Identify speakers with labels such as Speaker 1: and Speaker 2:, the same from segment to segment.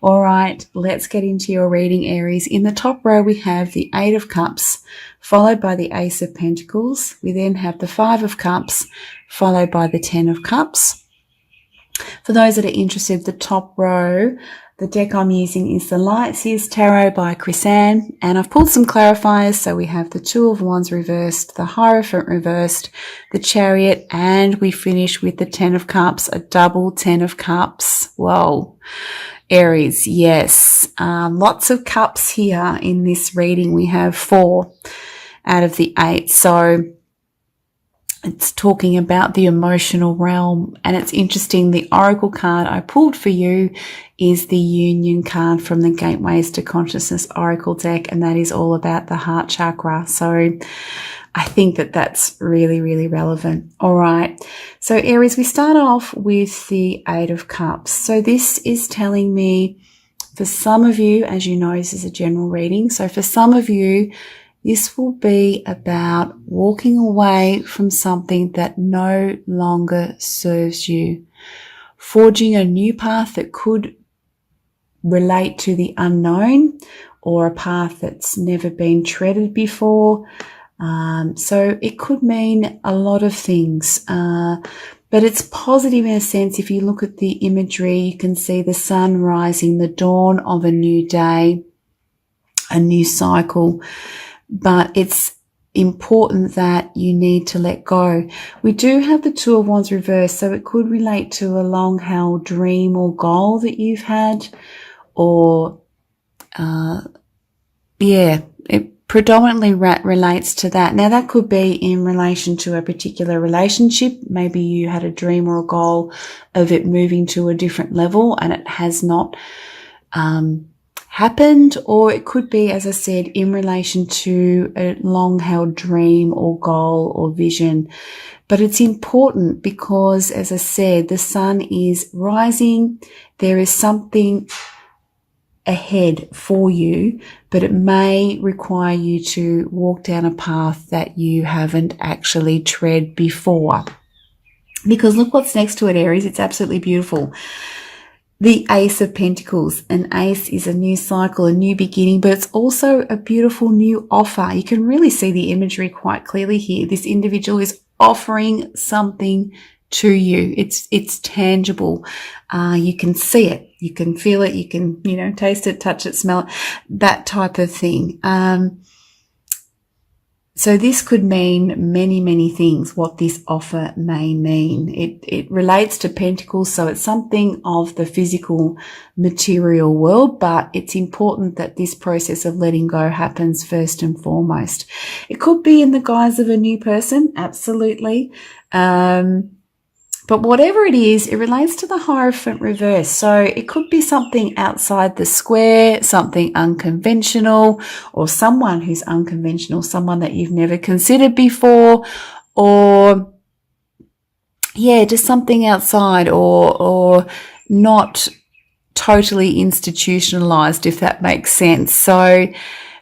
Speaker 1: All right, let's get into your reading, Aries. In the top row, we have the Eight of Cups, followed by the Ace of Pentacles. We then have the Five of Cups, followed by the Ten of Cups. For those that are interested, the top row, the deck I'm using is the Lights Years Tarot by Chrisanne, and I've pulled some clarifiers. So we have the Two of Wands reversed, the Hierophant reversed, the Chariot, and we finish with the Ten of Cups, a double Ten of Cups. Whoa. Aries, yes. Lots of cups here in this reading. We have 4 out of the 8. So it's talking about the emotional realm, and it's interesting. The oracle card I pulled for you is the Union card from the Gateways to Consciousness Oracle deck, and that is all about the heart chakra. So I think that that's really, really relevant. All right. So Aries, we start off with the Eight of Cups. So this is telling me, for some of you, as you know, this is a general reading. So for some of you, this will be about walking away from something that no longer serves you, forging a new path that could relate to the unknown, or a path that's never been treaded before. So it could mean a lot of things, but it's positive in a sense. If you look at the imagery, you can see the sun rising, the dawn of a new day, a new cycle. But it's important that you need to let go. We do have the Two of Wands reversed, so it could relate to a long-held dream or goal that you've had, or it predominantly relates to that. Now, that could be in relation to a particular relationship. Maybe you had a dream or a goal of it moving to a different level and it has not happened, or it could be, as I said, in relation to a long-held dream or goal or vision. But it's important because, as I said, the sun is rising. There is something ahead for you, but it may require you to walk down a path that you haven't actually tread before. Because look what's next to it, Aries. It's absolutely beautiful. The Ace of Pentacles. An ace is a new cycle, a new beginning, but it's also a beautiful new offer. You can really see the imagery quite clearly here. This individual is offering something to you. It's tangible. You can see it. You can feel it. You can, taste it, touch it, smell it, that type of thing. So this could mean many, many things, what this offer may mean. It relates to Pentacles, so it's something of the physical material world, but it's important that this process of letting go happens first and foremost. It could be in the guise of a new person, absolutely. But whatever it is, it relates to the Hierophant reverse. So it could be something outside the square, something unconventional, or someone who's unconventional, someone that you've never considered before, or just something outside, or not totally institutionalized, if that makes sense. So,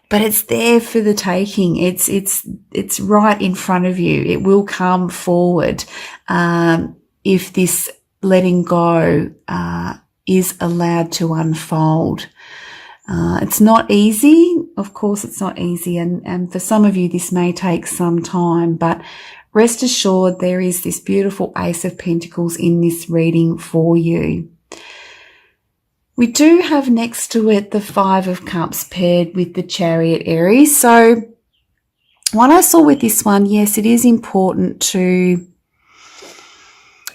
Speaker 1: but it's there for the taking. It's right in front of you. It will come forward. If this letting go is allowed to unfold. It's not easy. Of course, it's not easy. And for some of you, this may take some time, but rest assured there is this beautiful Ace of Pentacles in this reading for you. We do have next to it the Five of Cups paired with the Chariot, Aries. So what I saw with this one, yes, it is important to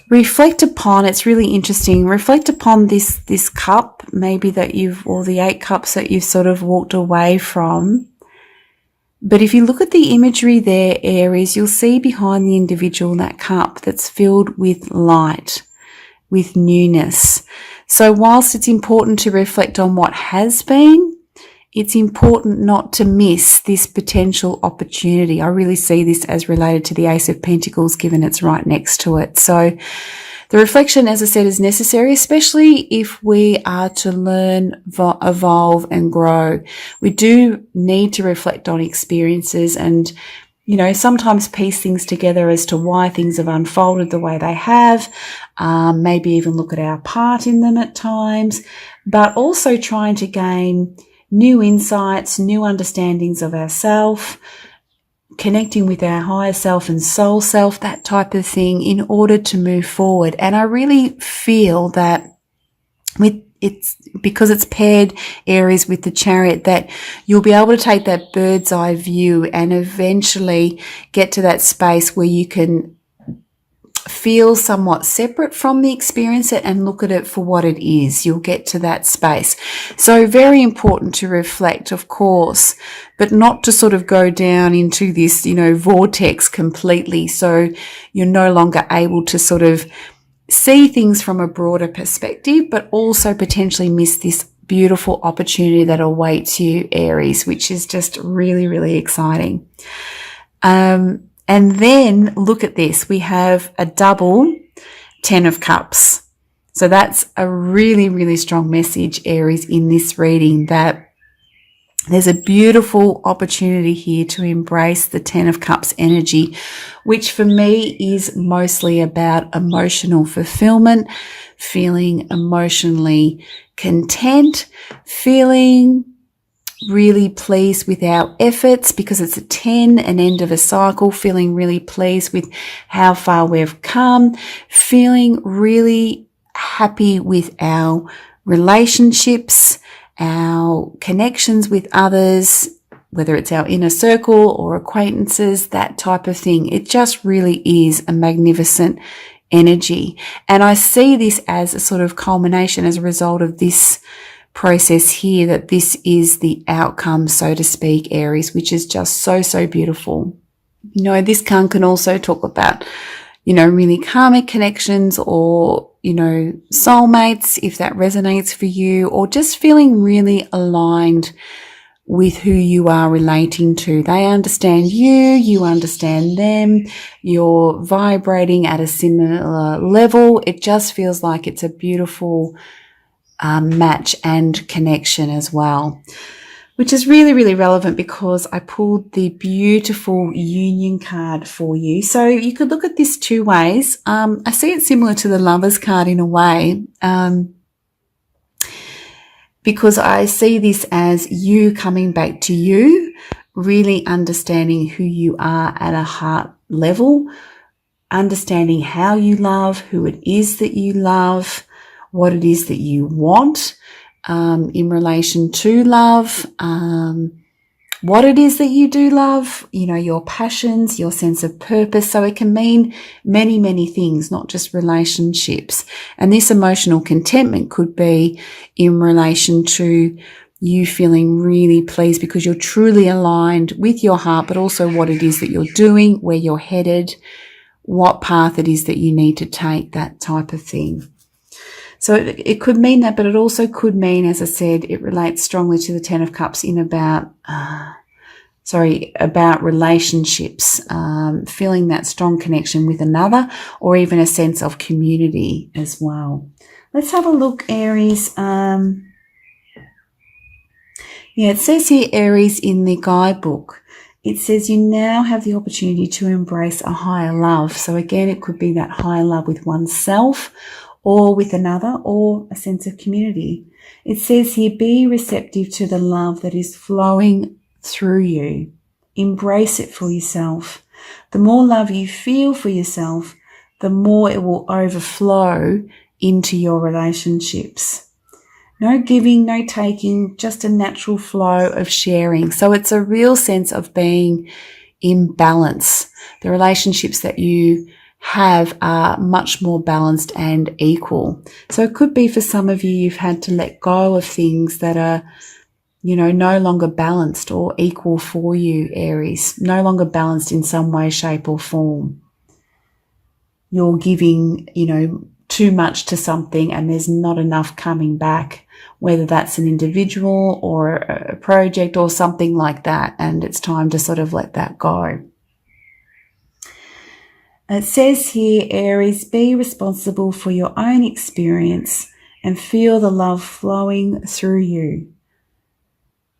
Speaker 1: reflect upon. It's really interesting. Reflect upon this cup, maybe or the 8 cups that you've sort of walked away from. But if you look at the imagery there, Aries, you'll see behind the individual that cup that's filled with light, with newness. So whilst it's important to reflect on what has been, it's important not to miss this potential opportunity. I really see this as related to the Ace of Pentacles, given it's right next to it. So the reflection, as I said, is necessary, especially if we are to learn, evolve and grow. We do need to reflect on experiences and sometimes piece things together as to why things have unfolded the way they have, maybe even look at our part in them at times, but also trying to gain new insights, new understandings of ourselves, connecting with our higher self and soul self, that type of thing, in order to move forward. And I really feel that because it's paired Aries with the Chariot, that you'll be able to take that bird's eye view and eventually get to that space where you can feel somewhat separate from the experience and look at it for what it is. You'll get to that space. So very important to reflect, of course, but not to sort of go down into this, vortex completely. So you're no longer able to sort of see things from a broader perspective, but also potentially miss this beautiful opportunity that awaits you, Aries, which is just really, really exciting. And then look at this. We have a double 10 of Cups. So that's a really, really strong message, Aries, in this reading, that there's a beautiful opportunity here to embrace the 10 of Cups energy, which for me is mostly about emotional fulfillment, feeling emotionally content, feeling really pleased with our efforts, because it's a 10, an end of a cycle, feeling really pleased with how far we've come, feeling really happy with our relationships, our connections with others, whether it's our inner circle or acquaintances, that type of thing. It just really is a magnificent energy. And I see this as a sort of culmination as a result of this process here, that this is the outcome, so to speak, Aries, which is just so, so beautiful. This card can also talk about, really karmic connections, or soulmates, if that resonates for you, or just feeling really aligned with who you are relating to. They understand you, you understand them, you're vibrating at a similar level. It just feels like it's a beautiful match and connection as well, which is really, really relevant because I pulled the beautiful union card for you. So you could look at this two ways. I see it similar to the Lovers card in a way, because I see this as you coming back to you, really understanding who you are at a heart level, understanding how you love, who it is that you love, what it is that you want in relation to love, what it is that you do love, your passions, your sense of purpose. So it can mean many, many things, not just relationships. And this emotional contentment could be in relation to you feeling really pleased because you're truly aligned with your heart, but also what it is that you're doing, where you're headed, what path it is that you need to take, that type of thing. So it could mean that, but it also could mean, as I said, it relates strongly to the 10 of Cups in about relationships, feeling that strong connection with another, or even a sense of community as well. Let's have a look, Aries. It says here, Aries, in the guidebook, it says you now have the opportunity to embrace a higher love. So again, it could be that higher love with oneself, or with another, or a sense of community. It says here, be receptive to the love that is flowing through you. Embrace it for yourself. The more love you feel for yourself, the more it will overflow into your relationships. No giving, no taking, just a natural flow of sharing. So it's a real sense of being in balance. The relationships that you have are much more balanced and equal. So it could be for some of you, you've had to let go of things that are, no longer balanced or equal for you, Aries, no longer balanced in some way, shape or form. You're giving, too much to something and there's not enough coming back, whether that's an individual or a project or something like that. And it's time to sort of let that go. It says here, Aries, be responsible for your own experience and feel the love flowing through you.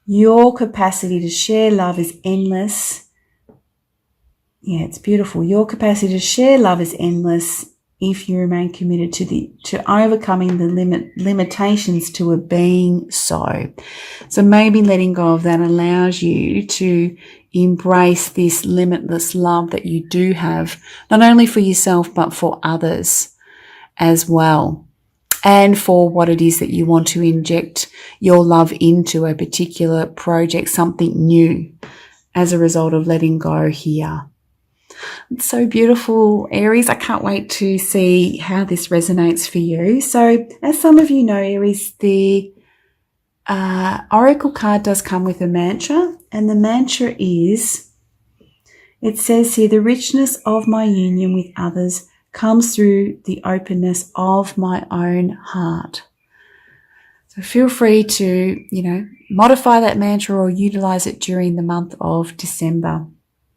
Speaker 1: Your capacity to share love is endless. Yeah, it's beautiful. Your capacity to share love is endless if you remain committed to overcoming the limitations to a being so. So maybe letting go of that allows you to embrace this limitless love that you do have, not only for yourself, but for others as well. And for what it is that you want to inject your love into, a particular project, something new, as a result of letting go here. It's so beautiful, Aries. I can't wait to see how this resonates for you. So, as some of you know, Aries, the Oracle card does come with a mantra, and the mantra is, it says here, the richness of my union with others comes through the openness of my own heart. So feel free to, modify that mantra or utilize it during the month of December.